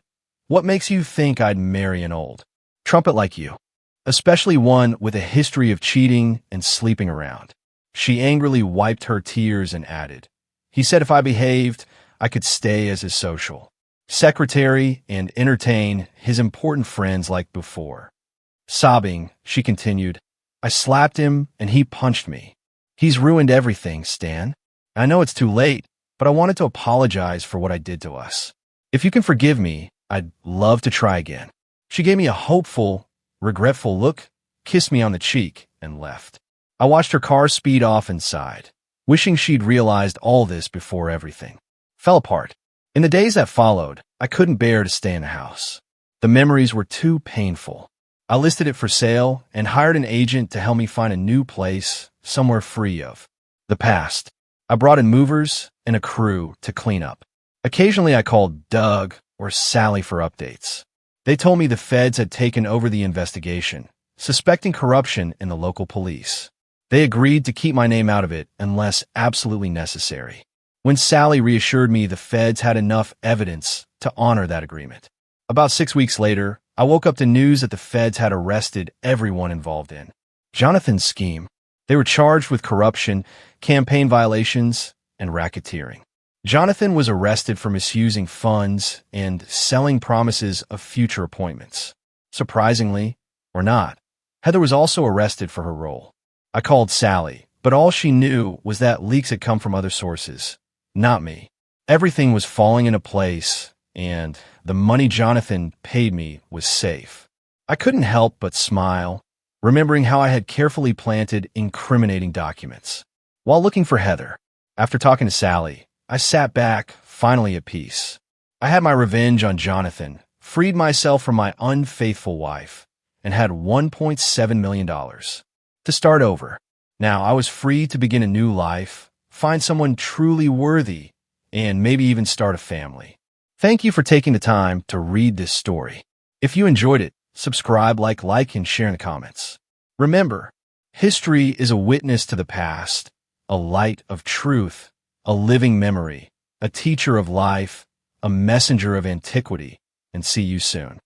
What makes you think I'd marry an old trumpet like you? Especially one with a history of cheating and sleeping around. She angrily wiped her tears and added, He said if I behaved, I could stay as his social secretary and entertain his important friends like before. Sobbing, she continued, I slapped him and he punched me. He's ruined everything, Stan. I know it's too late, but I wanted to apologize for what I did to us. If you can forgive me, I'd love to try again. She gave me a hopeful, regretful look, kissed me on the cheek, and left. I watched her car speed off and sighed, wishing she'd realized all this before everything fell apart. In the days that followed, I couldn't bear to stay in the house. The memories were too painful. I listed it for sale and hired an agent to help me find a new place, somewhere free of the past. I brought in movers and a crew to clean up. Occasionally I called Doug or Sally for updates. They told me the feds had taken over the investigation, suspecting corruption in the local police. They agreed to keep my name out of it unless absolutely necessary. When Sally reassured me the feds had enough evidence to honor that agreement. About 6 weeks later, I woke up to news that the feds had arrested everyone involved in Jonathan's scheme. They were charged with corruption, campaign violations, and racketeering. Jonathan was arrested for misusing funds and selling promises of future appointments. Surprisingly, or not, Heather was also arrested for her role. I called Sally, but all she knew was that leaks had come from other sources, not me. Everything was falling into place, and the money Jonathan paid me was safe. I couldn't help but smile, remembering how I had carefully planted incriminating documents. While looking for Heather, after talking to Sally, I sat back, finally at peace. I had my revenge on Jonathan, freed myself from my unfaithful wife, and had $1.7 million to start over. Now I was free to begin a new life, find someone truly worthy, and maybe even start a family. Thank you for taking the time to read this story. If you enjoyed it, subscribe, like, and share in the comments. Remember, history is a witness to the past, a light of truth, a living memory, a teacher of life, a messenger of antiquity, and see you soon.